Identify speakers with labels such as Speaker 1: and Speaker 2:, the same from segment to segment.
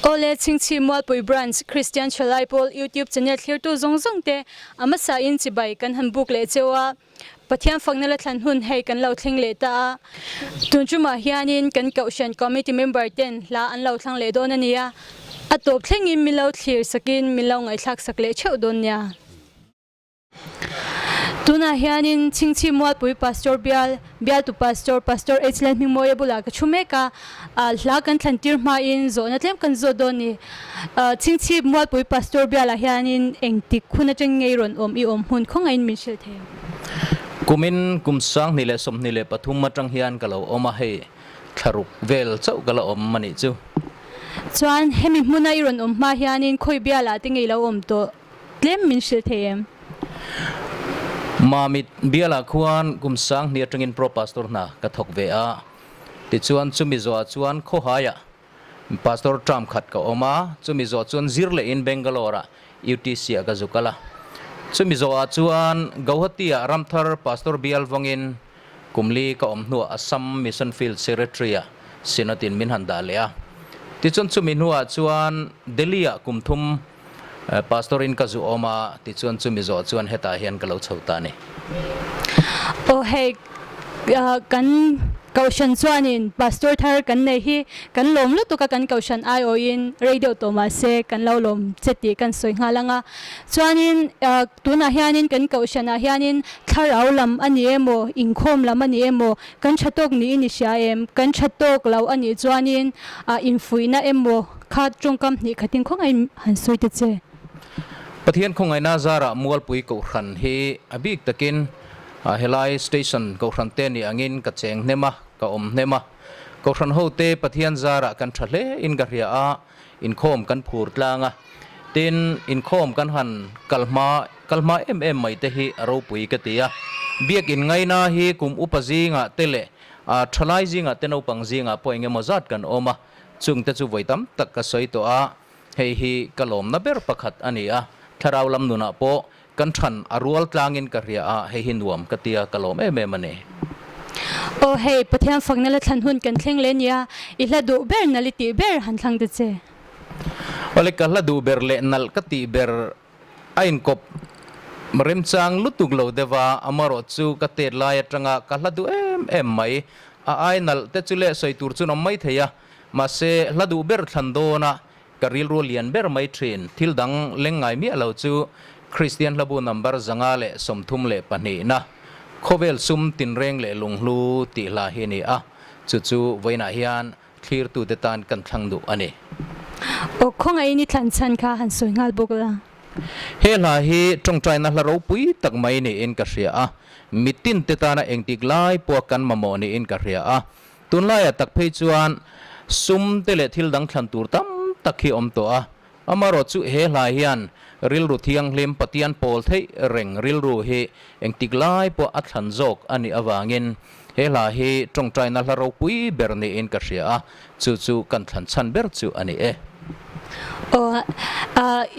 Speaker 1: Ole chingchi mualpui branch Christian Chalai Paul YouTube channel clear to zong te amasa in chibai kan hanbuk le chewa pathian fangnala thlan hun hei kan lo thling le ta tunchuma hianin kan kaushan committee member ten la an lo thlang le don ania atop thleng in milo thlir sakin milo ngai thlak sak le cheu don nia tuna hianin chingchi mualpui pastor bial tu pastor Excellent Mimoya bula ka chumeka la kan thlantir ma in zona tlem kan zo doni chingchi mualpui pastor bial hianin engtik khuna cheng ngei ron i hun khongain michel the
Speaker 2: kumin kumsang nile som nile pathum matang hian kalo oma he tharuk vel chau kalo mani chu
Speaker 1: chuan hemi hmuna i ron ma hianin khoi biala te ngei lo to tlem michel them
Speaker 2: mamit biala khuan kumsang ni atangin pro pastor na ka thok ve a ti chuan chumi zo chuan kho haya pastor tram khat ka oma chumi zo chuan zirle in Bangalore UTC aga zukala chumi zo chuan Gauhatia Ramthar pastor bial wangin kumli ka omnu Assam Mission Field Secretary sinatin minhan dalea ti chuan chumi nuwa chuan Delia kumthum pastorin kazu oma ti chuan chumi zo chuan heta hian kalo chhota ni
Speaker 1: o hei kan kaushan chuanin pastor thar kan nei hi kan lom lu to ka kan kaushan ai o in radio to ma se kan lo lom cheti kan soi ngalanga chuanin tuna hianin kan kaushan a hianin tharau lam ani emo inkhom lam ani emo kan thatok ni ni sha em kan thatok lo ani chuanin infuina emo khat chungkam ni khatin khongai han soi te che
Speaker 2: pathian khongai na zara mualpui ko khan hi abik takin helai station ko khan te ni angin ka cheng nema ka nema ko khan ho te pathian zara kan thale in garia a in khom kan phur tlanga tin in khom kan han kalma mai te hi aro pui ka tia biak in ngai na hi kum upaji nga tele thalai ji nga teno pangji nga poinge mozat kan oma chung te chu voitam tak ka soi to a hei hi kalom na ber pakhat ani a tharau lam nuna po kan than arual tlangin karia a hei hinwam katia kalom mane
Speaker 1: o hei pathian fangnala thlan hun kan thleng le nia ila du ber naliti ber han thlang de che
Speaker 2: ole kala du ber le nal kati ber ain kop rem chang lutuk lo dewa amaro chu katet lai atanga kala du em mai a ai nal te chule soitur chu nom mai theya ma se ladu ber thandona karil ro lian ber mai train thildang lengai mi alo chu Christian labu number zangale somthum le pani na khovel sum tinreng le lunglu ti la hi ni a chu voina hian thlir tu te tan kan thlang du ani
Speaker 1: o khongai ni thlan chan kha han soi ngal bokla
Speaker 2: he la hi tong trai na hlaro pui tak mai ni in ka ria a mitin te ta na engtik lai po kan mamo ni in ka ria a tun lai tak phei chuan sum te le thil dang thlan tur tam takhi om to a amaro chu he la hian ril ru thiang hlem patian pol thei reng ril ru he engtik lai po athlan jok ani awangin he la hi tong trai na hlaro pui ber ni in ka ria a chu kan thlan chan ber chu ani e
Speaker 1: o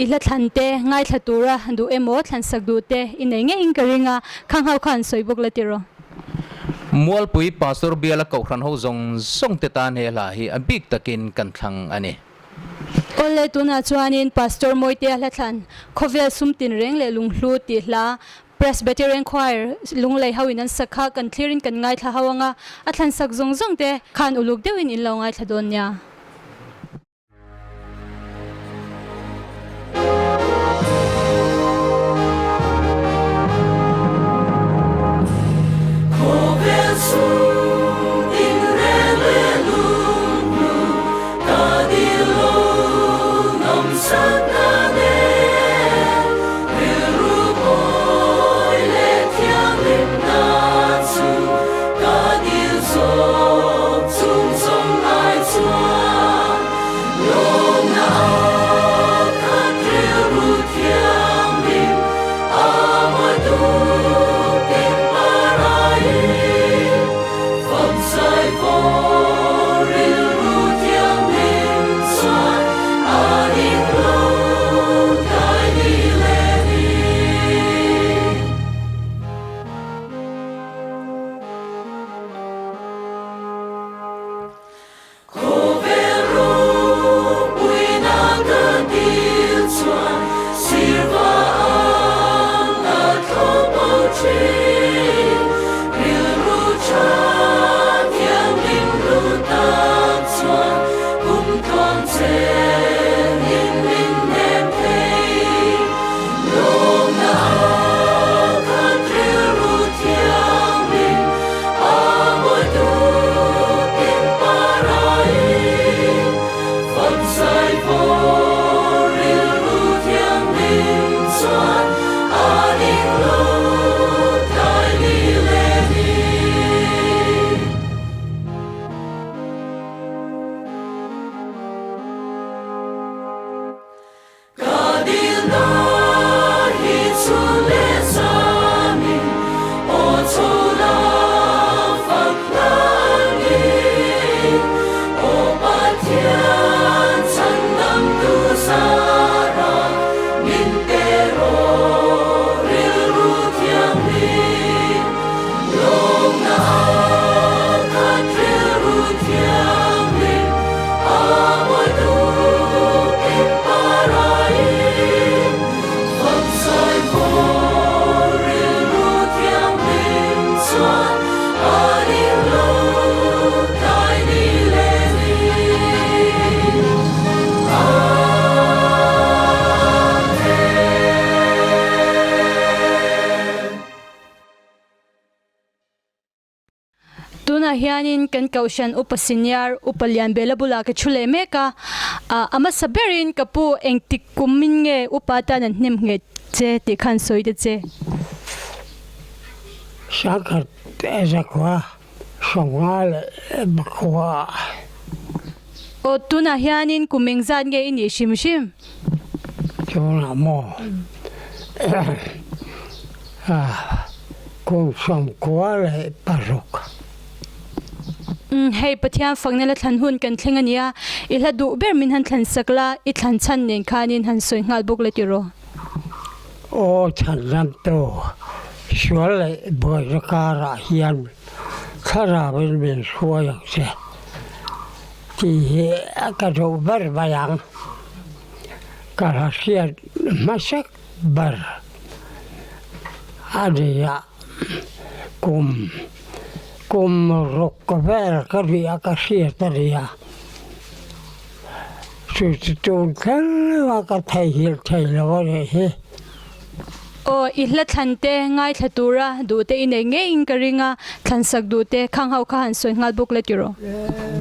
Speaker 1: ila thante ngai thatura du emo thlan sak du te inei nge inkaringa khanghau khan soibok latiro
Speaker 2: mual pui pastor biala ko khan ho zong te tan he la hi abik takin kan thlang ani
Speaker 1: ole tuna chuanin pastor moite la thlan khovel sumtin reng le lunglu ti hla Presbyterian choir lunglei hawin an sakha kan thlirin kan ngai thla hawanga athlan sak zong te khan uluk dewin in lo ngai thladon nya
Speaker 3: Chung chung ai chua
Speaker 1: tuna hianin kan kaushan upasinyar upalian belabula ke chule meka ama saberin kapu engtik kumin nge upata nan nim nge che ti khan soide che
Speaker 3: sakat ezakwa songal bakwa
Speaker 1: o tuna hianin kumingzan nge ini shimshim
Speaker 3: chona mo kung som kwale paruk
Speaker 1: hei pathian fangnela thlan hun kan thlengania ila du ber min han thlan sakla I thlan chan nen khanin han soi ngal bok le tiro
Speaker 3: o thanan to suale boy kara hian khara ben suayang se ti ka do ber bayang kara hian masak bar adia kum rokver karia kasia taria sutun kalwa ka thai lo he
Speaker 1: o ihla thlante ngai thlatura du te ine nge ing karinga thlan sak du te khang hau kha han soi ngal bok le tiro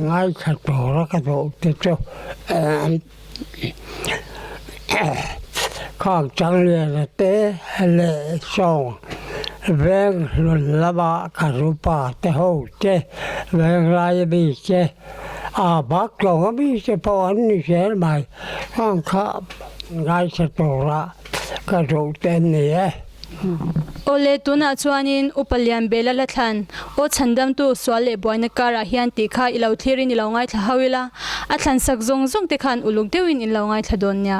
Speaker 3: ngai khatora ka do te cho khang chang le te le song veng laba karupa te ho te veng lai bi che a bak lo bi che po an ni che mai khang kha ngai khatora ka do te ni
Speaker 1: ole tuna chuanin upalian bela la thlan o chandam tu swale boina kara hian ti kha ilo thlirin ilo ngai thla hawila a thlan sak zong zong te khan uluk deuin in lo ngai thladon nya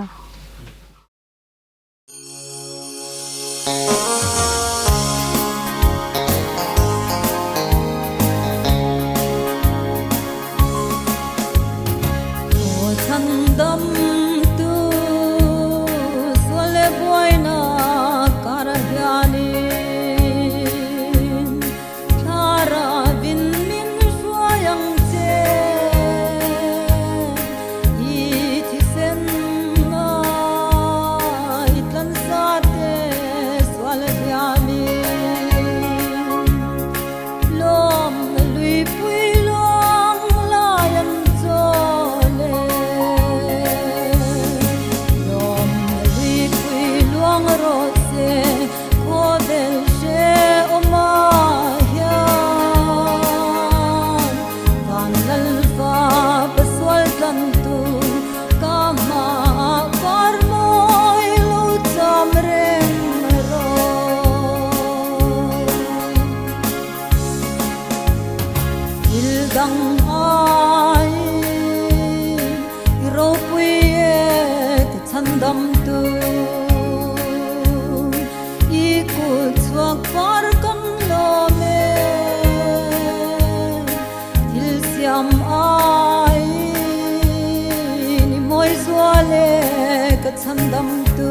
Speaker 4: Chandam tu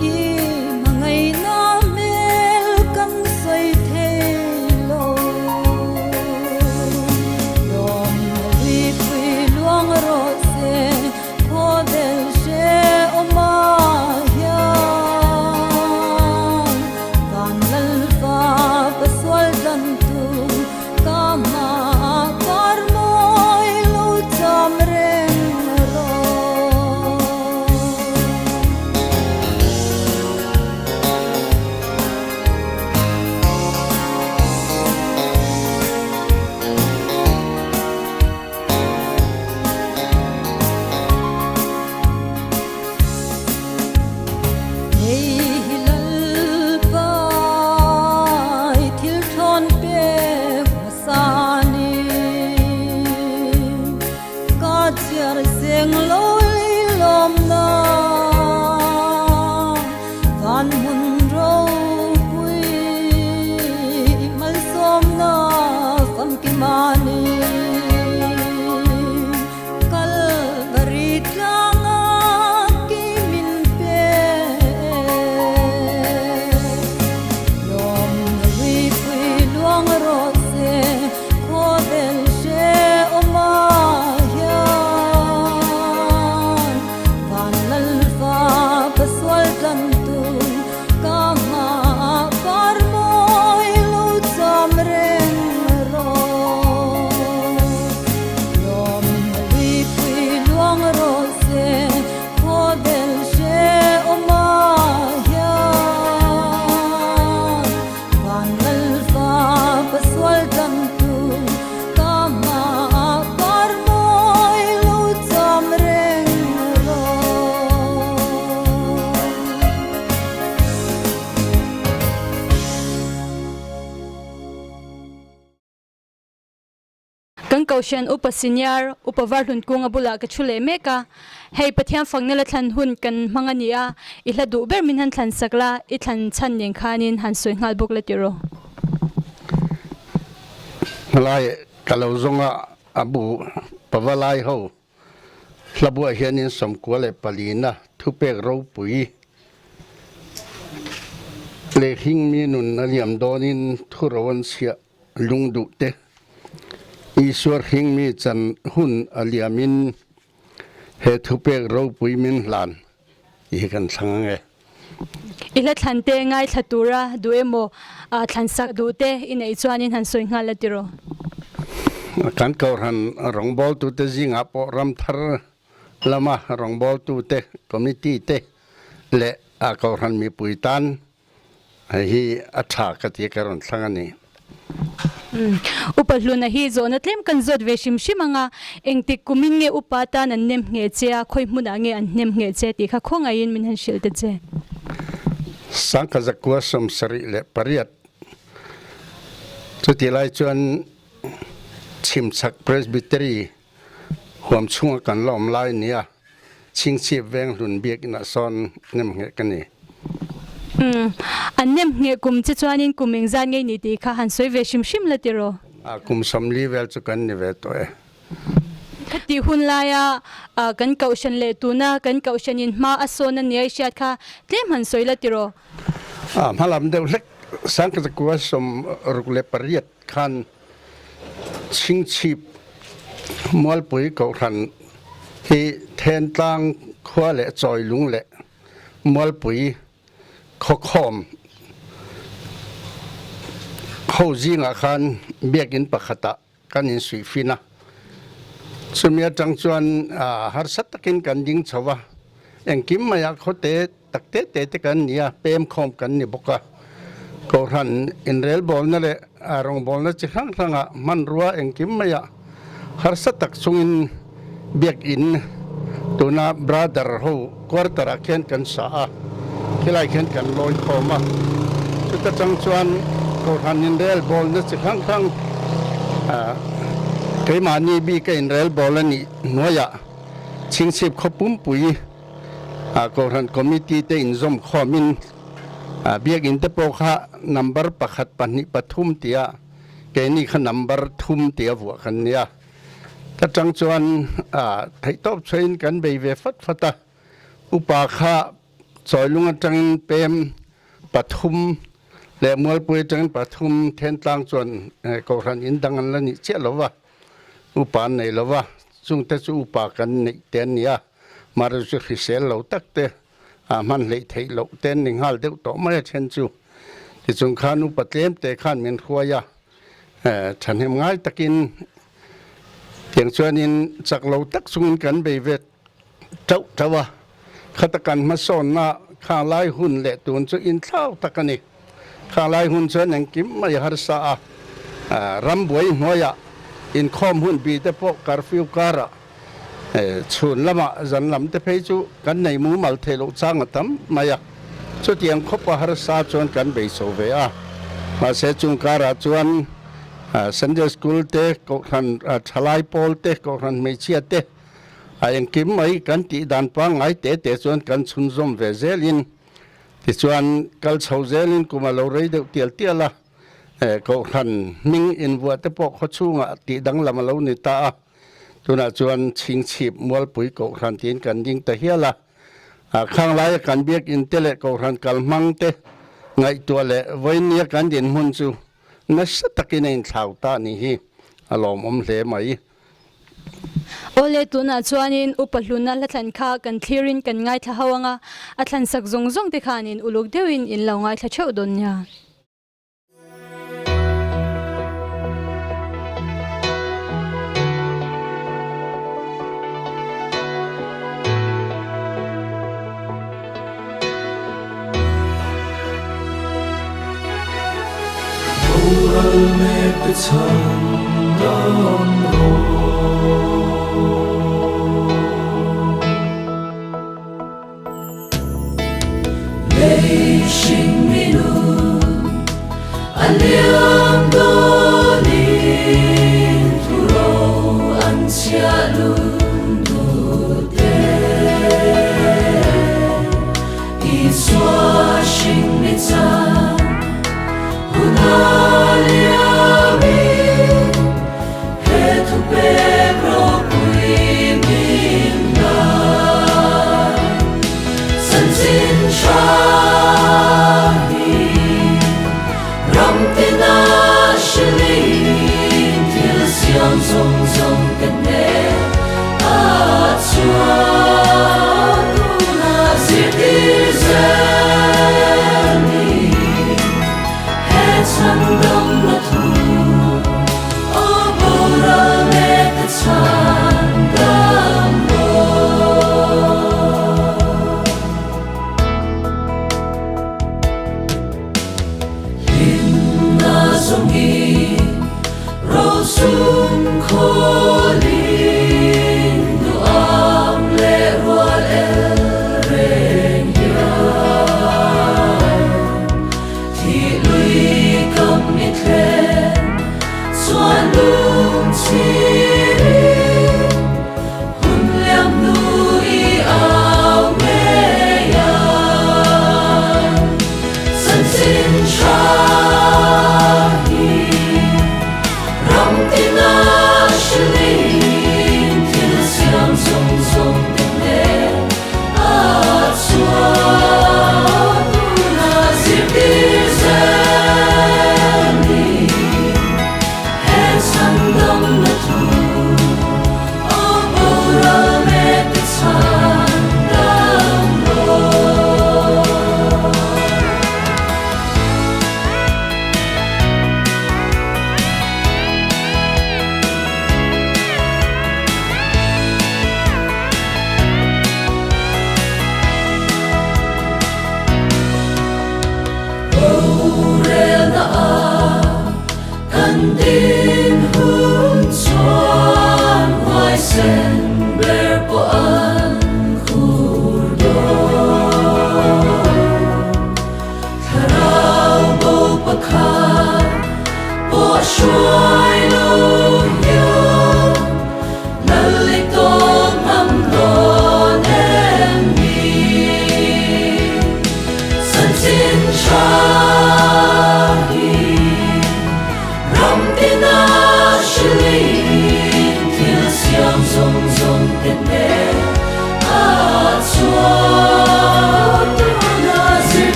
Speaker 4: I mangai na mel kan soi thelo dom ri pui seng lo li lom na van hun ro hui mal som na sam ki mani kal barit langa ki min pe lom ri hui luang ro se ko del she oma yan van lal fa paswal tan tu kama par moi lu cham ren ro lom ri hui luang ro se ko del she oma yan van lal fa paswal tan tu kama par moi lu cham ren ro
Speaker 1: kan kaushan upa senior upa varlun kung abula ka chule meka hei pathian fangne la thlan hun kan mangania ihla du ber min han thlan sakla I thlan chan ning khanin han soi ngal buk la tiro
Speaker 5: Malay kalau zonga abu pawalai ho labu hianin somkuale palina thupek ro pui le hing minun aliam donin thuron sia lungdu te Iswar hing mi chan hun aliamin he thupek ro pui min hlan I kan sange
Speaker 1: ihla thlan te ngai thatura duemo thlan sak du te inei chuanin han soi ngal la tiro
Speaker 5: kan kauran rongbol tu te zinga po ram thar lama rongbol tu te committee te le a kauran mi puitan hi atha ka ti karon thangani
Speaker 1: upa hluna hi zona tlem kan zot ve shim shimanga engtik kumin nge upata nan nem nge chea khoi hmuna nge an nem nge che ti kha khonga in min han shil te che
Speaker 5: sangka zakwa som sari le pariat tu ti lai chuan chim chak presbytery huam chunga kan lom lai nia ching chi veng hlun biak ina son nem nge kani
Speaker 1: an nem nge kum che chuanin kuming zan nge ni ti kha han soi ve shim shim la tiro
Speaker 5: a kum som li vel chu kan ni ve to e
Speaker 1: khati hun laya kan kaushan le tuna kan kaushan in ma asona ni aishat kha tlem han soi la tiro
Speaker 5: malam deuh lek sangka zakwa som rukle pariat khan ching chip mual pui ko khan hi then tlang khwa le choi lung le mual pui kho khom ho jinga khan biakin pakhata kanin sui fina sumia changchuan har sat takin kan ding chawa engkim maya khote takte te kan nia pem khom kan ni boka ko ran in rel bol na le arong bol na chi khang khanga man ruwa engkim maya har sat tak sungin biak in tuna brother ho quarter khen kan sa khilai khen kan loi khoma chuta changchuan ko ran in rel bol na chi khang khang cái mà ni bi cái rel bol ni noya ching sip khopum pui ko ran committee te in zom khomin biak in te po kha number pakhat pani pathum tia ke ni kha number thum tia wa khan nia ta chang chuan thai top train kan be ve fat fata upa kha choi lunga chang pem pathum le mol pui chang pathum then tlang chuan ko ran in dangan la ni che lowa upa nei lowa chung te chu upa kan nei ten nia mar chu hisel lo tak te man lei thei lo ten ning hal deuh to ma chen chu ti chung khan upa tlem te khan min khuaya than hem ngai takin tiang chuanin chak lo tak chung kan be ve chau chawa khatakan ma son na kha lai hun le tun chu in thlau takani kha lai hun chuan ang kim mai har sa ram boi hnoya in khom hun bi te po curfew kara chun lama zan lam te phei chu kan nei mu mal thelo chang tam maya chu tiang khopa har sa chuan kan be so ve ma se chung kara chuan Sunday school te ko ran thalai pol te ko ran me chia te anh kiếm mấy căn tị đàn pa ngay tế chuan căn chun zom về zelin thì chuan kal chau zelin kuma lo rei deuh tial la ko khan ming in bua te pok kho chunga ti dang lama lo ni ta tuna chuan ching chip mual pui ko khan tin kan ding ta hiala khang lai kan biak in tele ko khan kal mang te ngai to le voinia kan din hun chu na sa takin in thau ta ni hi alom hle mai
Speaker 1: ole tuna chuanin upaluna la thlan kha kan thlirin kan ngai thla hawanga a thlan sak zong zong te khanin uluk deuin in lo ngai thla cheu don nya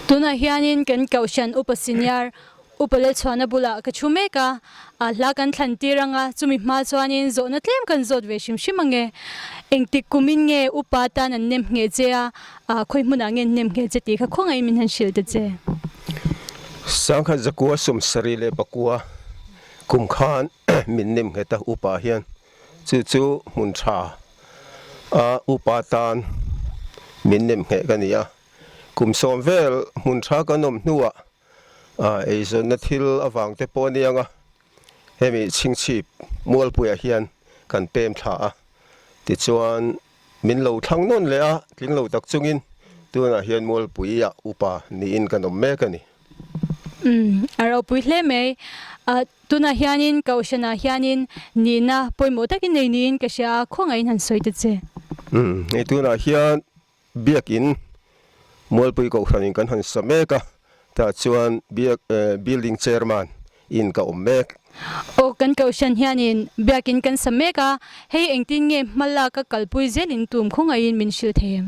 Speaker 1: tuna hianin kan kaushan upasiniar upale chwana bula ka chumeka la kan thlantiranga chumi ma chuanin zo na tlem kan zot ve shim shimange engti kumin nge upata nan nem nge chea khoi muna nge nem nge che ti kha khongai min han shil te che
Speaker 6: sangkha zakua sum sarile bakua kum khan min nem nge ta upa hian chu mun tha upatan มินเนมเหกันนี่กุมสมเวลมุนชากันนมนัวไอจนนัทิลอวังเตปอนี่ยังเฮมีชิงชีบมัวปุยเฮียนกันเปมถาติดชวนมินเหลาทั้งนั่นเลยถึงเหลาตักจุงินตัวน่ะเฮียนมัวปุยอุปานี่อินกันนมแม่กันนี่
Speaker 1: เราปุยเล่ไหมตัวน่ะเฮียนินเกาชนะเฮียนินนี่นะปุยหมดตะกินในนี่ก็เสียข้องไอ้นั่นสวยจัดเจ
Speaker 6: ไอตัวน่ะเฮียนเบียกินมัวปุยเกาชนินกันหันสมัยก็แต่ชวนเบียกbuilding chairman อินกับอมแม่
Speaker 1: โอ้กันเกาชันเฮียนินเบียกินกันสมัยก็ให้เองติงเงมาลากกัลปุยเจลินตุ่มข้องไอ้มินชิลเทม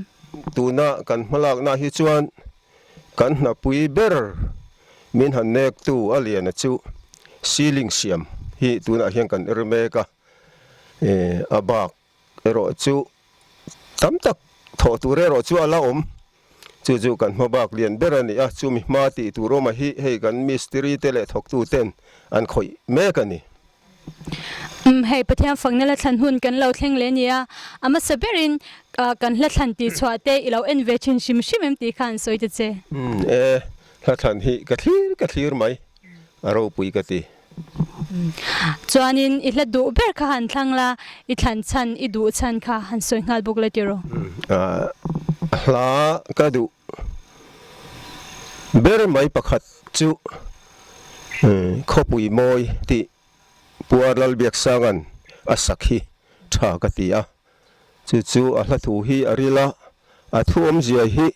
Speaker 6: ตัวน่ะกันมาลากน่ะฮิชวนกันน่ะปุยเบอร์มินหันเนกตัวอะไรนะจูซีลิงเซียมฮีตัวน่ะเฮียงกันเอรเมกะอาบักเอโรจูตั้มตักถอตัวเรโรจูอาลาอมจู่ๆกันมาบักเรียนเบอร์นี่จูมีมาตีตัวโรมาฮีให้กันมิสตรีเตเลทอกตัวเต้นอันคอยเมกันนี่
Speaker 1: ให้ประเทศฝั่งนั้นละทันหุ่นกันเราเท่งเลยเนี่ยมาสเปรินกันละทันตีชัวเตะเราเอ็นเวชินชิมเอ็มตีขันสวยจัดเจ
Speaker 6: ละทันฮีกะทีร์ไหมเราปุยกะตี
Speaker 1: จวนนินอิละดูเบอร์ข้าหันทั้งละอิทันชันอิดูชันข้าหันสวยงามบุกเลยทีโร
Speaker 6: ลากระดูเบอร์ไม่ประคัดจูขบุยมอยที่ปัวรัลเบียกสังันอาศักฮีชากติยาจู่ๆอาลัทูฮีอาริลาอาทุ่มเจียฮี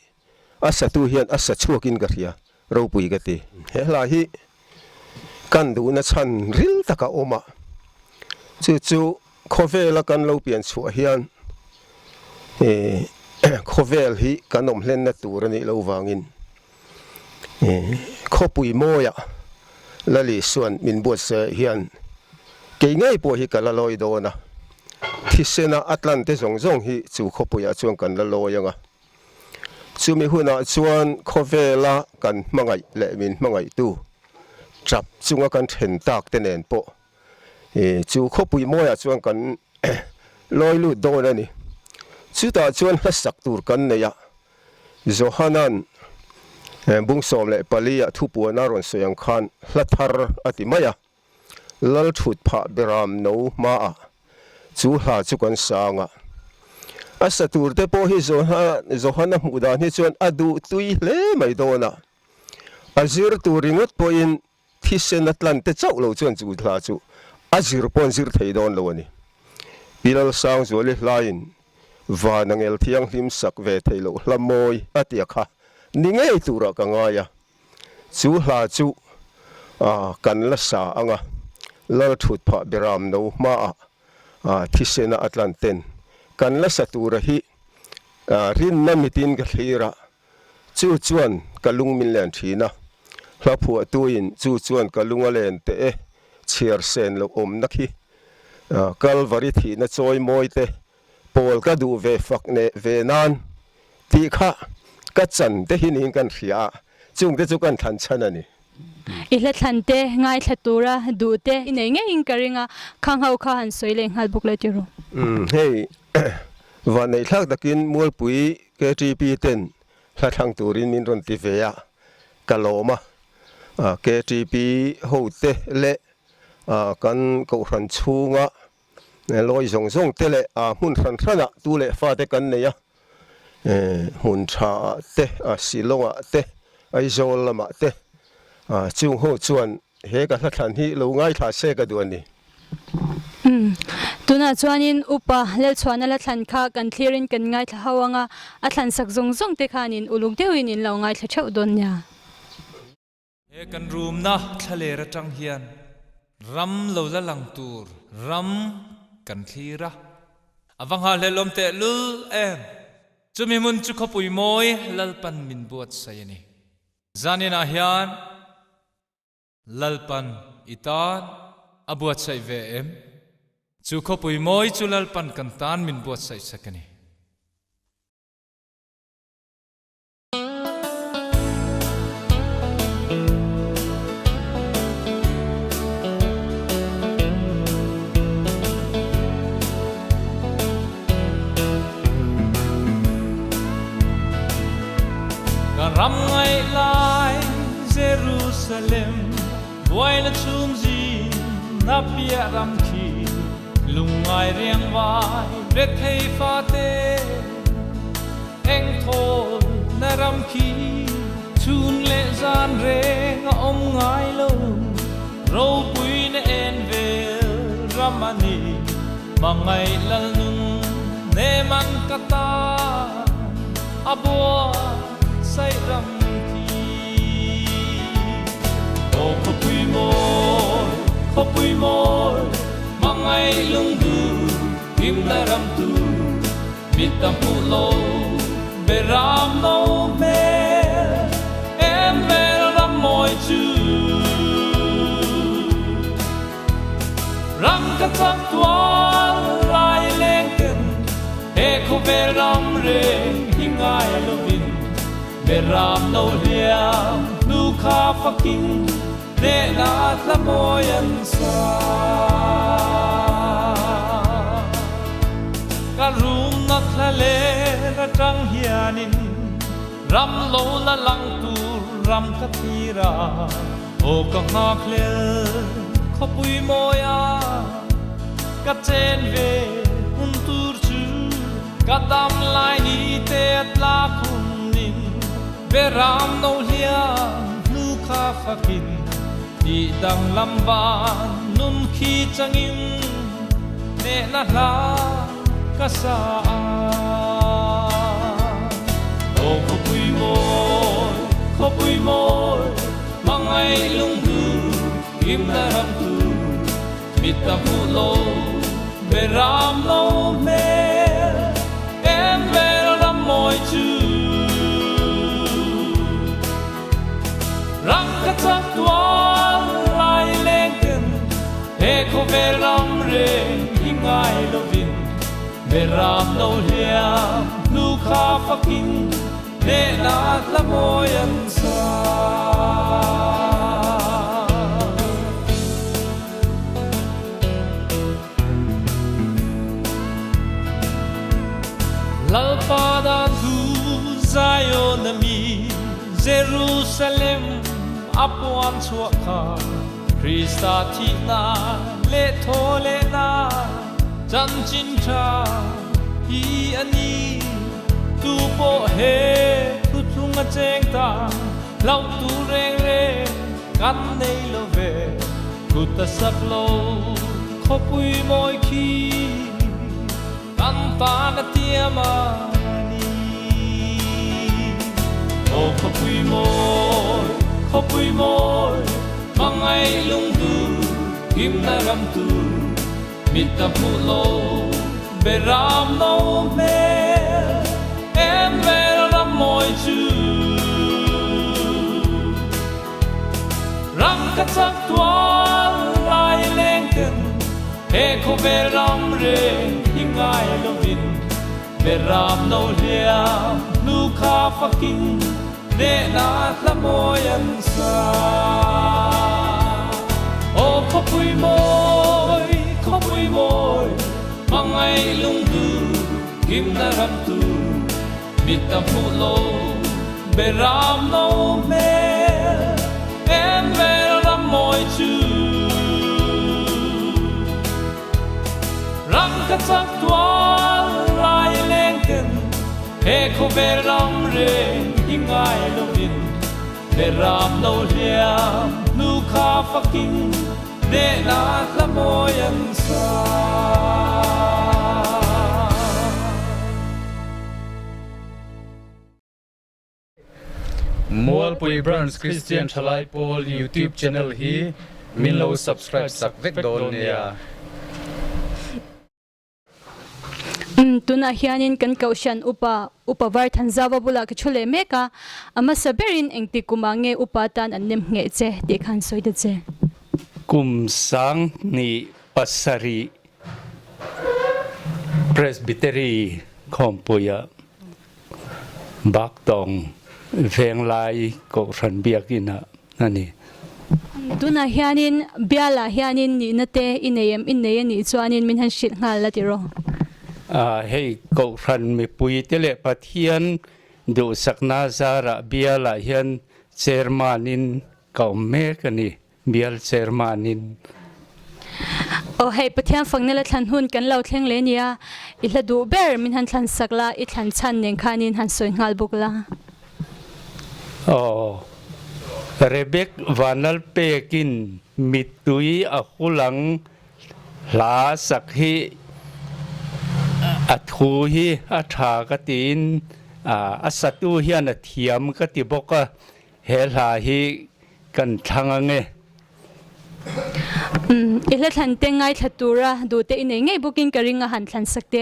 Speaker 6: อาศัตูฮีอาศัชัวกินกะเรียเราปุยกติเฮลาฮีกันดูนัชันริลตะกะโอมาจู่ๆคอเวลกันเราเปลี่ยนชัวฮีคอเวลฮีกันนมเล่นนัตูรนี่เราวางินขบุยมอยละลิส่วนมินบวชเสียนเกี่ยง่ายปวฮิกันละลอยโดนะที่เซนาอัตแลนติสงฮิจู่ขบุยชวนกันละลอยยังจู่มีหัวหน้าชวนคอเวล่ากันมังไงเละมินมังไงตู้จับจู่กันเห็นตากเตนเนปจู่ขบุยมอยชวนกันลอยลุดโดนะนี่จู่ตาชวนละสักตูร์กันเนี่ยโจฮานันบุ้งสมเละปลียทุปัวนารอนสยังคันลัทธารอติมายาลัลชุดพะเบรามนูมาจูหาจุกันสางอาศัตูร์เตโพฮิโจฮานะมุดานิจวนอดูตุยเล่ไม่โดนะอาจิรตูริงุดพอินที่เซนัตลันเตเจ้าเราจวนจูทลาจูอาจิรปอนจิรไทยโดนโลนี่บิลลสางจวลิลายินวานังเอลที่ยังหิมสักเวทไทยโลละมอยอติยค่ะนี่ไงตัวเรากังไงจูหาจูกันละสาอ่ะลัลทุดพะเบรามนูมาที่เซนาอัตแลนตินกันละสัตัวฮีรินน้ำมิตินกัลฮีระจูจวนกัลุงมิลเลนทีนะลาผัวตัวอินจูจวนกัลุงอเลนเตะเชียร์เซนลูกนักฮีกัลวาริทีนะจอยมอยเตปอลก็ดูเวฟักเนเวนานตีข้ากัจจันเตหินิงกันเสียจุงเตจุกันทันชันนี่
Speaker 1: อิเลทันเตง่ายทัตูระดูเตอินเองอิงกริงะข้างเฮาข้าหันสวยเลงฮัลบุกเลยจิโร
Speaker 6: เฮ้ยวันในทักตะกินมัวปุยเกจีปีเต็นละทางตูรินมินรอนติเฟียกะโลมาเกจีปีโฮเตเลกันกูรันชูงะลอยส่งเตเลมุนรันรันตูเลฟาเตกันเนี่ยหุ่นชาเตสิลงเตไอโซลมาเตจุงโหชวนเฮกันทันที่เราง่ายทาเซกันดวนนี่
Speaker 1: ตัวน่ะชวนินอุปะเลี้ยวชวนนั่นละทันข้ากันคลีรินกันง่ายทาวงะอัทันสักซงเตขานินอุลุกเดียวนินเราง่ายทะเช่าดนยา
Speaker 7: เฮกันรูมนะทะเลระจังเฮียนรำเราละลังตูรรำกันคลีระอวังหาเลลมเตลุลจุมีมุนจุขปุยมอยลัลปันมินบวชไซนี่จานินาฮิยันลัลปันอิตานอบวชไซเวเอ็มจุขปุยมอยจุลัลปันกันตานมินบวชไซสักนี่ ram ngai lai Jerusalem boy la chum ji na pia ram khi lungai riang vai red thei fa te eng thol na ram khi chun le zan re nga om ngai lo ro pui na en vel ramani mangai lal nun ne man kata abua sai ram khi o ko pui moi mangai lung du kim na ram tu mitam pu lo beram no me em ve ram moi chu ram ka tak tua lai leng ken e ko beram re hingai lo vin beram no liam nu kha faking de na la moi an sa ka rum na thale ra tang hianin ram lo la lang tu ram ka thira o ka ha khle kho pui moya ka chen ve un tur chu ka dam lai ni te tla khun nin ve ram no hia nu kha fakin di dang lam van num khi changin ne na la ka sa o ko pui moi mangai lung du kim na ram tu mitam pu lo beram no me em ve ram moi chu ram ka tak tua lai leng ken e ko beram re hingai lo vin beram no liam nu kha faking ne na la moi an sa lalpada tu Zion mi Jerusalem apuan chuakha Krista thi na le thole na chan chin tha hi ani tu po he tu chung a cheng ta lau tu reng reng kan nei lo ve ku ta sak lo kho pui moi khi kan ta na tia ma ni o kho pui moi mangai lung du kim na ram tu mitam pu lo beram no me em ve ram moi chu ram ka tak tua lai leng ken e ko beram re hingai lo vin beram no liam nu kha faking ne na la moi an sa o ko pui moi mangai lung du kim na ram tu mitam pu lo beram no me em ve ram moi chu ram ka tak tua lai leng ken e ko beram re hingai lo vin beram no liam nu kha faking ne na la moi an sa
Speaker 8: Mual Pui Brands Christian Thalai Paul YouTube channel hi minlo subscribe sak vek dol nia
Speaker 1: tuna hianin kan kaushan upa var than zawa bula ka chule meka ama saberin engti kumange upatan annem nge che ti khan soida che
Speaker 8: kum sang ni pasari presbytery khompuya bak tong veng lai ko ran biakina ani
Speaker 1: tuna hianin biala hianin ni nate ineyem ni chuanin min han shil ngal latiro
Speaker 8: hei ko ran mi pui tele pathian ดูสักนาซาระเบียละเฮียนเชอร์มานินเก่าเมกันนี่เบียลเชอร์มานิน
Speaker 1: โอ้ให้ประเทศฝั่งนี้ละทันหุ่นกันเราเที่ยงเลนียอิละดูเบอร์มินหันทันสักละอิทันชันเนียงคานินหันสวยงามบุกละ
Speaker 8: โอ้เรเบกวานัลเปกินมิตุยอคุลังลาสักฮีอัทูฮีอัฐากตินอัสตุเฮียนเทียมกติบกเฮลาฮีกันทังเง
Speaker 1: อิละทันเตงไงทัตูระดูเตอินเงยบุกินกริงหันทันสักเต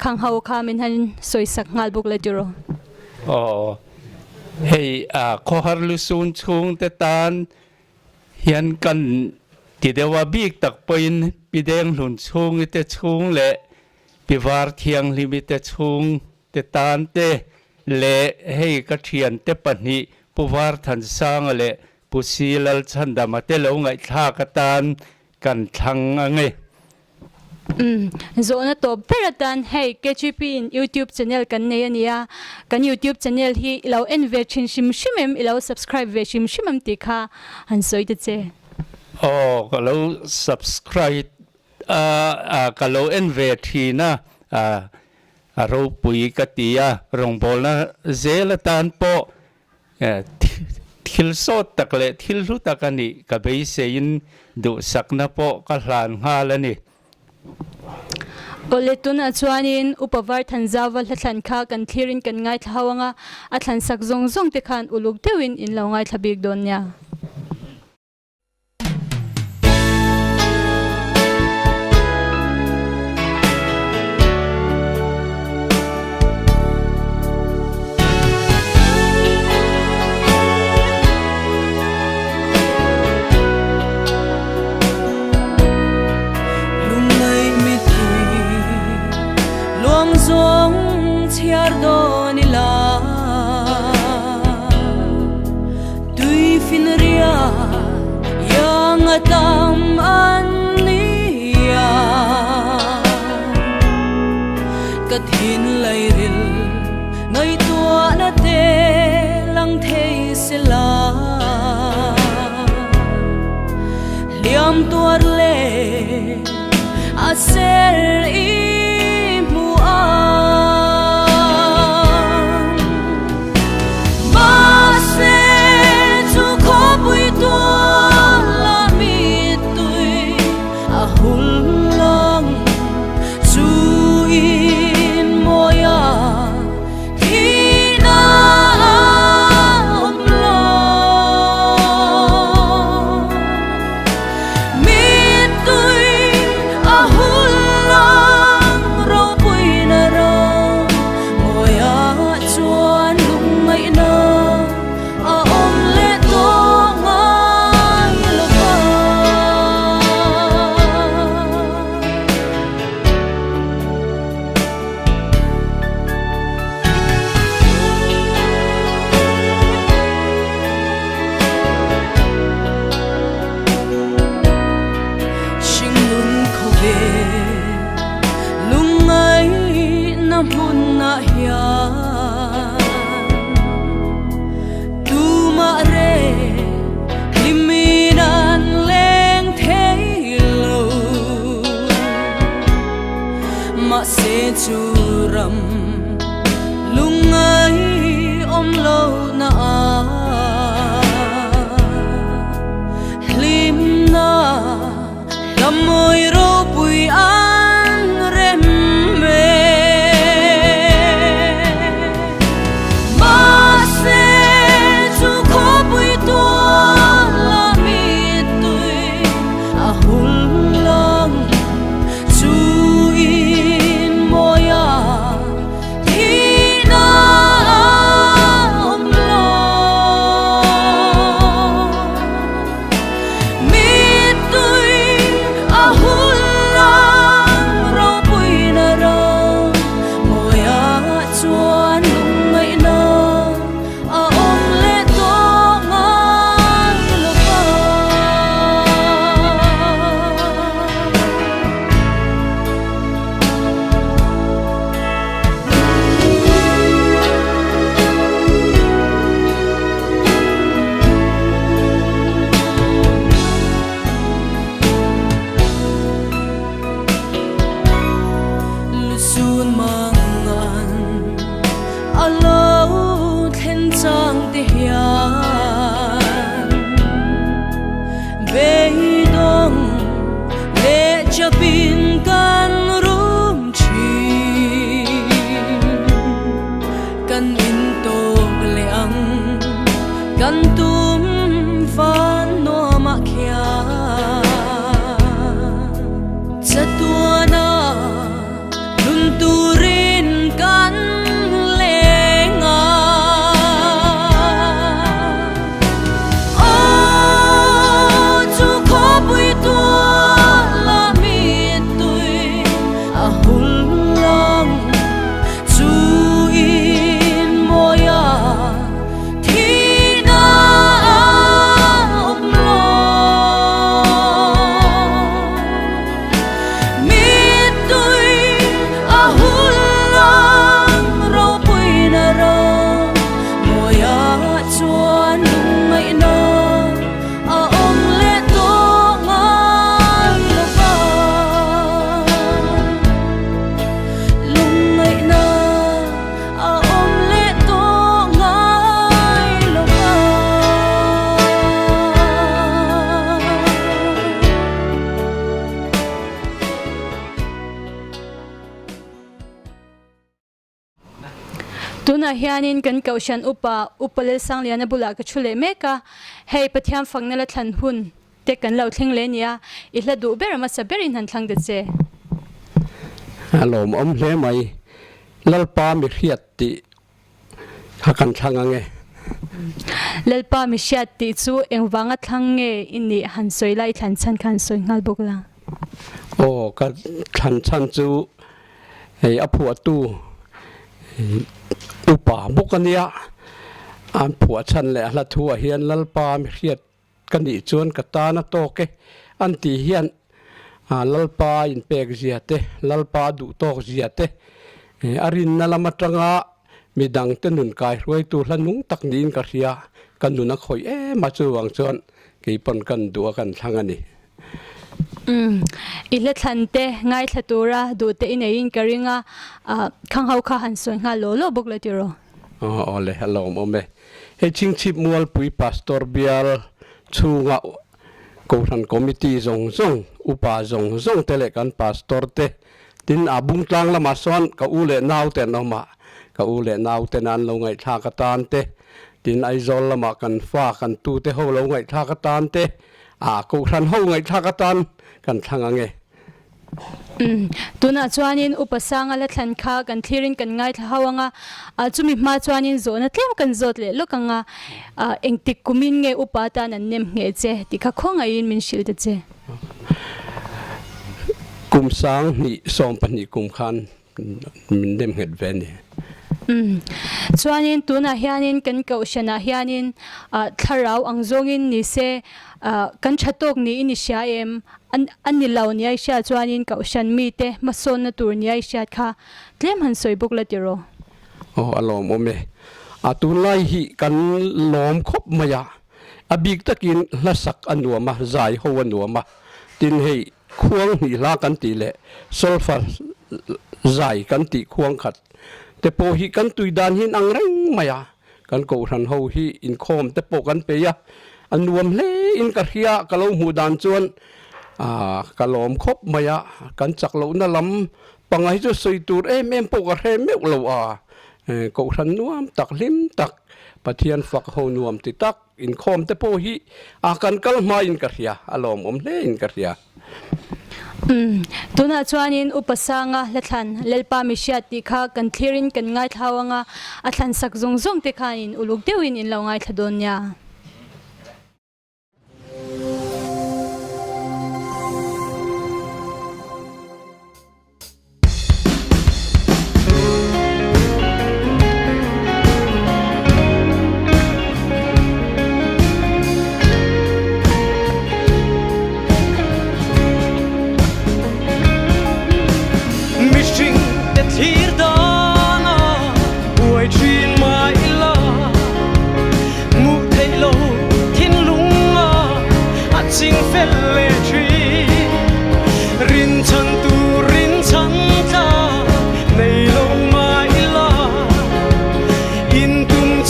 Speaker 1: ขังเฮาคามินหันสวยสักงาบุกละจุโร
Speaker 8: โอ้เฮ้ข้อหาลุซุนชุงเตตานเฮียนกันที่เดว่าบีกตักเป็นปีแดงหลุนชุงเตชุงเละปีวาร์เทียงลิมิเตชุงเตตานเตเละให้กระเทียนเตปนิปูวาร์ทันสร้างเละปุซีลลชันดามาเตลงไงท่ากตานกันทังไง
Speaker 1: โซนตัวเพื่อตันให้ KGP in YouTube channel กันเนียนี่กัน YouTube channel ที่เราเอ็นเวชิมชิมเรา subscribe เวชิมติค่ะหันสวยจัดเจ
Speaker 8: โอ้ก็เรา subscribe ก็เราเอ็นเวทีนะเราปุยกติยารงบอลนะเจลตันโปทิลโซตักเละทิลรุตักันนี่กับไปเสียนดูสักนะโปก็หลานหาแล้วนี่
Speaker 1: โอเลตุนชวนินอุปวาร์ทันซาวลทันข้ากันทีรินกันง่ายท้าวงะอัทันสักซงเตคันอุลุกเทวินอินเราง่ายทบิกโดนยา
Speaker 4: Nila Tui finria yang atam ania Kathin lairil ngai tua na te lang thei sila Liam tuar le aser alo thiên trang te hian về đông lệ cho pin can rum chi can in to leang can tum van no ma khia chatuana lun turin kan lenga o chu kho pui tu la mi tui a hul lang chu in moya thina om lo mi tui a hul lang ro pui na ro moya chuan ngai na a om le to ngai lo ba lung ngai na a om le to ngai lo ba
Speaker 1: tuna hianin kan kaushan upale sang liana bula ka chule meka hei pathiam fangna la thlan hun te kan lo thleng le nia I hla du ber ma saberin han thlang de che
Speaker 3: alom om hle mai lalpa mi khiat ti hakan thanga nge
Speaker 1: lalpa mi shat ti chu engwanga thlang nge inni han soi lai thlan chan khan soi ngal bokla
Speaker 3: o ka than chan chu hei apu tu upa bokania an phua chan le hla thua hian lalpa mi khiat kan ni chuan ka ta na to ke an ti hian lalpa in pek zia te lalpa du tok zia te arin na lama tanga midang te nun kai roi tu hlanung tak nin ka ria kan nu na khoi ma chu wang chuan ke pon kan du kan thangani
Speaker 1: I hla thlan te ngai thlatura du te in ein karinga khang hau kha han soi nga lo lo bokla ti ro
Speaker 3: ole hello mome he ching chip mual pui pastor bial chunga ko ran committee zong upa zong tele kan pastor te tin abung tlang lama son ka ule nau te no ma ka ule nau te nan lo ngai tha ka tan te tin ai zol lama kan fa kan tu te ho lo ngai tha ka tan te ko ran ho ngai tha ka tan kan thanga nge
Speaker 1: tuna chuanin upasanga la thlan kha kan thlirin kan ngai thawanga chumi ma chuanin zona tlem kan zot le lokanga engtik kumin nge upata nan nem nge che tikha khonga in min shil te che
Speaker 3: kum sang ni som pani kum khan min dem het veni
Speaker 1: chuanin tuna hianin kan kaushana hianin tharau angjongin ni se kan thatok ni ini sha em an ni law ni ai sha chuanin kaushan mi te mason na tur ni ai sha kha tlem han soi bok la tiro
Speaker 3: alom ome atulai hi kan lom khop maya abik takin lasak anuama zai ho anuama tin hei khuang ni la kan ti le sulfur zai kan ti khuang khat te po hi kan tuidan hin angreng maya kan ko ran ho hi in khom te po kan pe ya anuam le in ka hia kalom hu dan chuan kalom khop maya kan chak lo na lam pangai chu soi tur em po ka he me lo ko ran nuam tak lim tak pathian fak ho nuam ti tak in khom te po hi kan kal ma in ka hia alom om le in ka hia
Speaker 1: tuna chuanin upasanga lathan lelpa mi sha ti kha kan thlirin kan ngai thawanga athan sak zong te kha in uluk deuin in lo ngai thadon nya
Speaker 9: Hãy subscribe cho kênh Ghiền Mì Gõ để không bỏ lỡ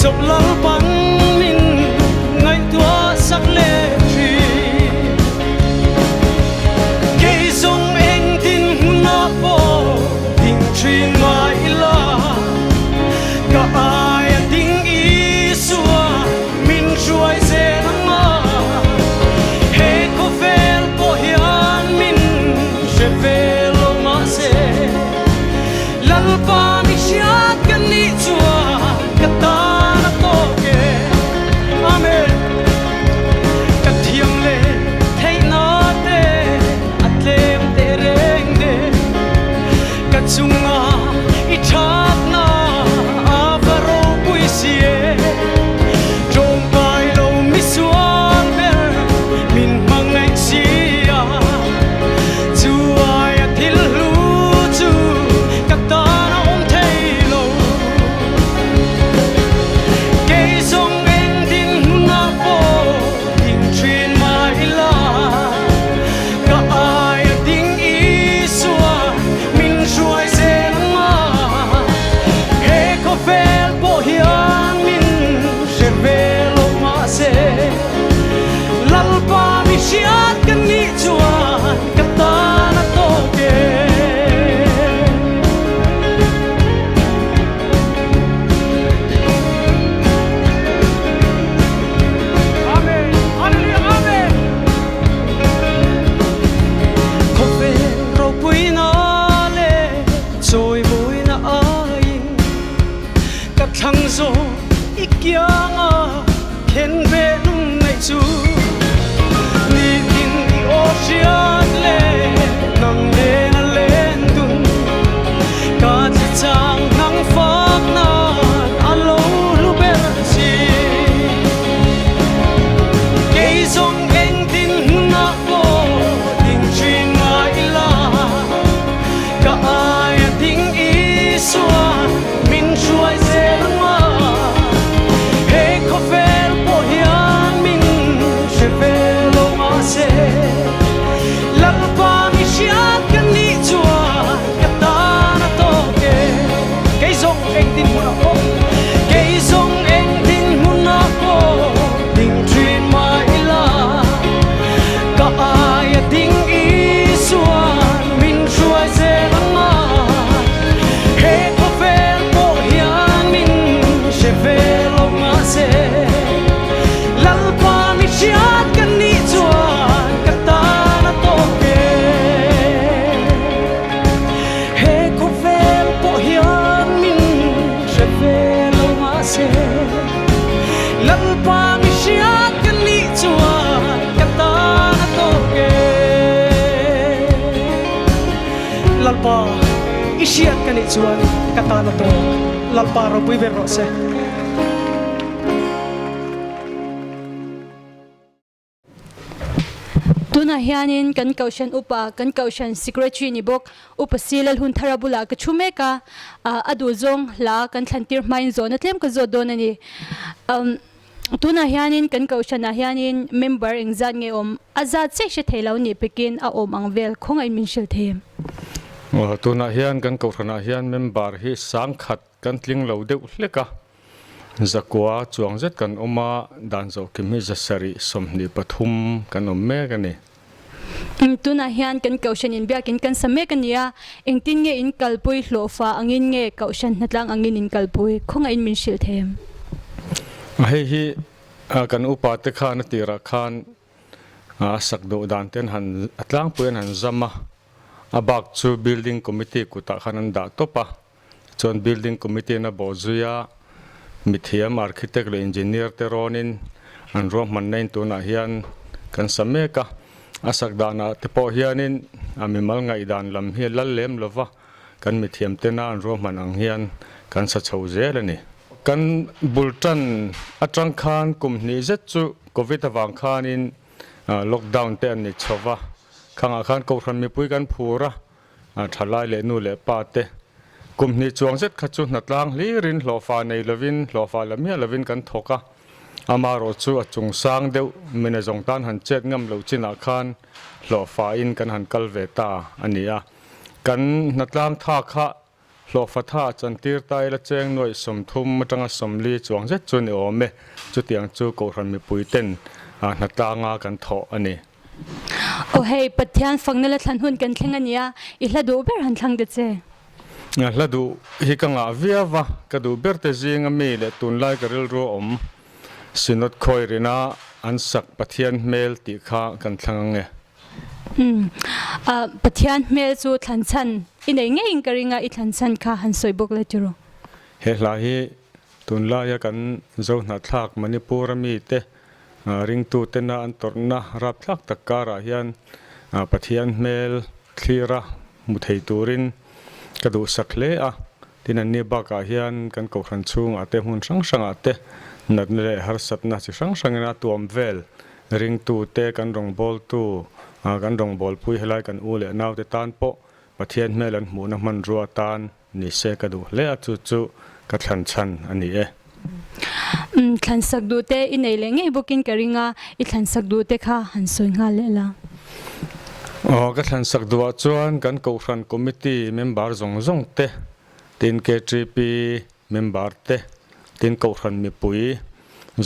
Speaker 9: sụp lal băng min ngay tua sắc lệ trì cây sông anh tin na po tình truyền mãi la cả ai tình ý xua min chuối dễ lắm he có về po hiền min sẽ về lo mà sẽ lal pa mi siat kan ni chua kata na to ke amen kat thiang le thei na te atlem te reng de kat sunga I chat na avaro puisie trong pai lo mi sual ber min mangai sia chu ai thil lu chu kata na om thei lo cây sông anh tin na po tình truyền mãi la cả ai tình ý xua mình xuôi dễ lắm he có về po hiền mình sẽ về lo mà sẽ lal pa mi siat kan ni chua kata na to ke amen hallelujah amen có về ro pui na le trôi môi na ai cắt thăng zo ikyanga khen về nung ngày chu ni tin di ocean le nang le na len dun ka chi chang nang phak na alo lu ber chi cây sông anh tin na po tình truyền mãi la cả ai tình ý xua mình chuối dễ lắm he có về po hiền mình sẽ về lo mà sẽ lal pa mi siat kan ni chua kata na to ke cây sông anh tin na po cây sông anh tin na po tình truyền mãi la cả ai tình ý xua mình xuôi dễ lắm he có về po hiền mình sẽ về lo mà sẽ lal pa mi siat kan ni chua kata na to ke he có về po hiền mình sẽ về lo mà sẽ lal pa mi siat kan ni chua kata na to ke lal pa isiat kan ni chua kata na to lal pa ro pui ver ro se
Speaker 1: tuna hianin kan kaushan upa kan kaushan secretary ni bok upa silal hun tharabula ka chumeka adu zong la kan thlantir main zone atlem ka zo don ani tuna hianin kan kaushan na hianin member engzat nge om azat se she thelo ni pekin a om angvel khongai min shil them
Speaker 10: tuna hian kan kaushan hian member hi sang khat kan tling lo deuh hleka zakwa chuang zet kan oma dan zo kimi zasari somni pathum kan om me kan ni
Speaker 1: tuna hian kan kaushan in biakin kan same kan ya engtin nge in kalpui hlofa angin nge kaushan natlang angin in kalpui khongai min shil them
Speaker 10: hei hi kan upa te khan tira khan sakdo dan ten han atlang puan han zama abak chu building committee kuta khanan da topa chon building committee na bozuya mithiam architect le engineer te ronin an ro man nain tuna hian kan sameka asak dana te po hianin amimal ngai dan lam hi lal lem lova kan mithiam te na an ro man ang hian kan sa chho zel ani kan bultan atang khan kumni zet chu covid awang khanin lockdown te an ni chowa khanga khan ko thran mi pui kan phura thalai le nu le pa te kumni chuang zet khachu natlang li rin hlofa nei lovin hlofa lamia lovin kan thoka amaro chu achung sang deuh mena zong tan han chet ngam lo china khan hlofa in kan han kalveta ania kan natlang tha kha หลอฟัท่าจันตีร์ไตละเจงหน่วยสมทุมมาจังสมลีจวงเจ็ดจุนโอเมจุดเตียงจูโกรันมีปุยเต้นนัดตางากันเถาะอันนี้
Speaker 1: โอ้เฮ้ปัทยานฟังนั่นละทันหุ่นกันแข่งอันนี้อีหลาดูเบอร์หันทางเด็ดเจ
Speaker 10: ละดูฮิกังอาเวียวะกระดูเบอร์เตจิงมีเลตุนไลกระริลรัวสินดคอยรินาอันสักปัทยานเมลติขากันทางเง
Speaker 1: ปัทยานเมลจูทันชันอินเองอิงกริงาอิทันชันค่ะหันสวยบุกเลยจูโร
Speaker 10: เฮลาฮีตุนลายกันเจ้าหน้าทักมันนิปูรมีเตริงตูเตนาอันตรนารับทักตะการายันปัทยานเมลคลีระมุทัยตูรินกระดูสักเละที่นั่นนี่บักอายันกันกขันชุงอาเตหุนสังสังอาเตนัดเลยฮาร์สัตนาสิสังสังนาตัวมเวลริงตูเตกันรองบอลตูกันรองบอลปุยเฮลายกันอูเลนาวเตตานโปปัทยานเมลันหมูน้ำมันรัวตานนิเสกระดูเละจุจุกัดขันชันอันนี้
Speaker 1: ขันสักดูเตอินเอเลงไงบุกินกริงาอิขันสักดูเตค่ะหันสวยงามเลยล่ะ
Speaker 10: กัดขันสักดูจวนกันกขันคอมมิตี้เมมเบอร์จงเตตินเคทรีพีเมมเบอร์เตตินกขันมีปุย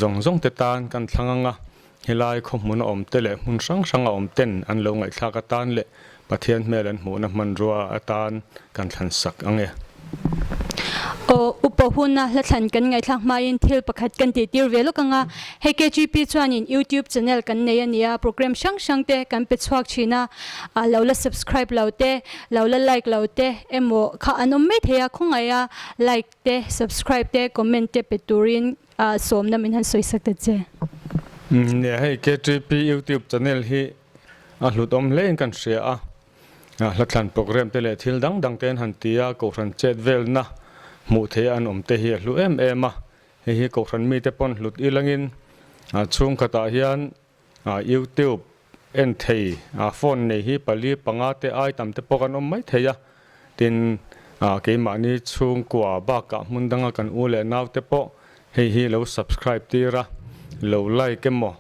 Speaker 10: จงเตตานกันทั้งงาเฮลายขมุนอมเตเลมุนสังอมเต้นอันลงไอทักตานเลปัทยานเมลันหมูน้ำมันรัวตานกันขันสักอังเง
Speaker 1: อุปหุนนะละทันกันไงทักมาอินทิลประคัดกันตีติร์เวลกังอ่ะเฮกจีพีชวนอิน YouTube channel กันเนียนี่โปรแกรมช่างเตกันเป็นสวักชีนะเราละ subscribe เราเตเราละ like เราเตโมข้าอันนั้นไม่เทียคงไงlike เต subscribe เต comment เตเป็นตัวรินสมน้ำมันหันสวยสักเด็ดเจ
Speaker 10: เนี่ยให้ KGP YouTube channel ที่หลุดเล่นกันเสียละทันโปรแกรมเตเลทิลดังเต้นหันตีกูรันเจ็ดเวลนะมูเทอันเตเฮียลุมาเฮียกูรันมีเตปอนหลุดอีลังอินช่วงขตาเฮียนYouTube เอ็นเทีโฟนในฮีปลีปังอาเตไอตามเตปกันไม่เทียตินเกมอันนี้ช่วงกว่าบ้ากะมุนดังกันอูเลนาวเตปเฮียเรา subscribe ตีระเราไลค์กันมั้ง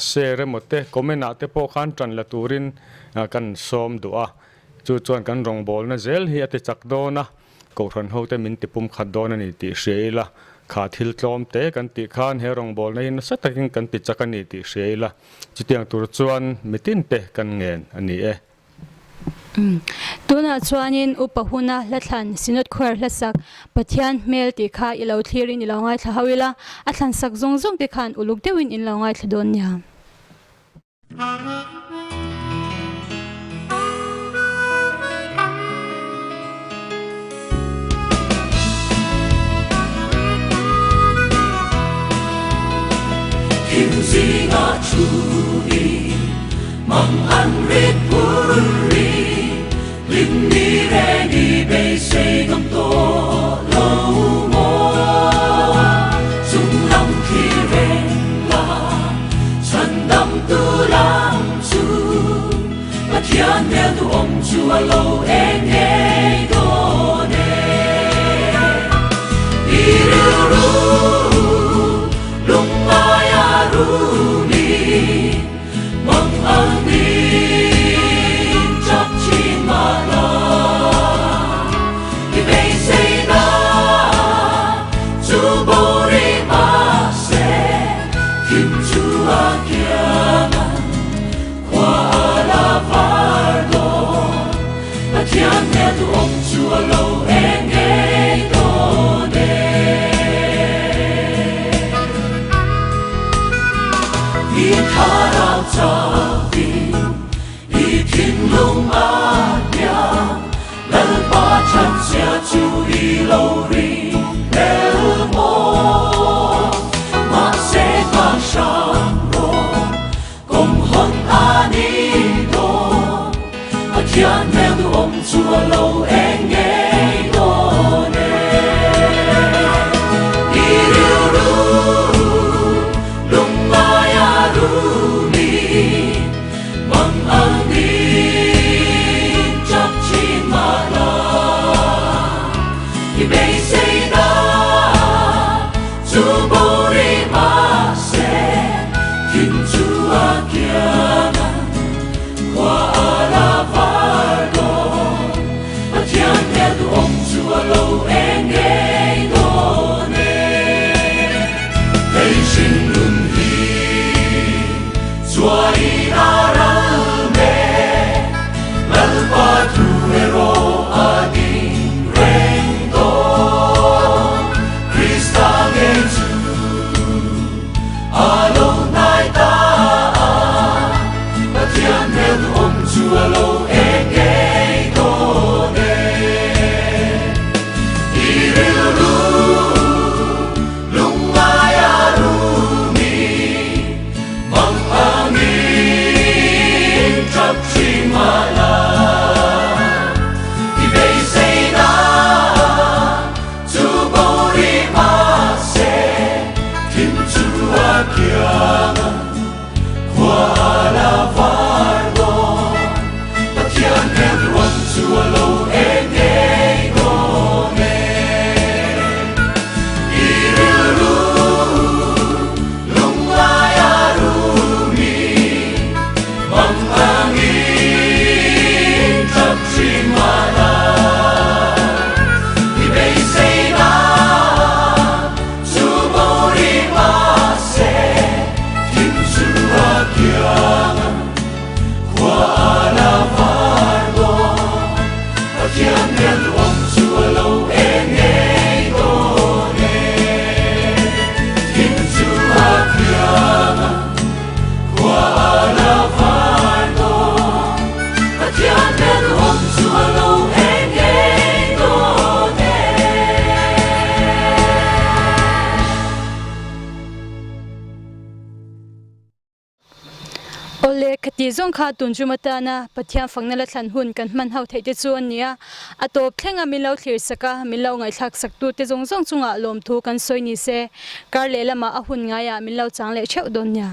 Speaker 10: แชร์หมดเตคอมเมนต์เตปขันจันละตูรินกันซ้อมดูจู่จวนกันรองบอลนะเซลเฮียเตจักโดนะกูรันเขาเตมินติปุ่มขัดโดนนี่ติเสียละขาทิลจอมเตกันติขานเฮรองบอลนี่นะสักตะกินกันติจักกันนี่ติเสียละจุดยังตัวจวนมิตินเตกันเงินอันนี้
Speaker 1: ตัวน่ะชวนินอุปหุนะละทันสินดควร์ละสักปัทยานเมลติข้าอิลาวทีรินอิลาวไงทหาวิละอัทันสักจงติขานอุลุกเดวินอิลาวไงทโดนยาม
Speaker 9: Singa churi mang an rit puri lim ni re ni be se ngam to lo mo sung lam khi re la chan dam tu lam chu pat yan ne tu om chu a lo en e do ne i ru lung mai rumi mang ani chap chi mala ki be say na chu bori ma se kim chu a kiama kwa la vardo patian ne tu om chu a lo en e do ne Karao chavi i tin lung anya lal pa chan sia chu i lo ri el mo ma se ma sham ro kom hon ani do a kian ne du om chu a lo en e do ne i ru lung mai rumi mang ani
Speaker 1: le khati zong kha tun chu mata na pathian fangna la thlan hun kan man hau thei te chu an nia atop thlenga milo thlir saka milo ngai thak sak tu te zong zong chunga lom thu kan soi ni se kar le lama a hun nga ya milo chang le cheu don nya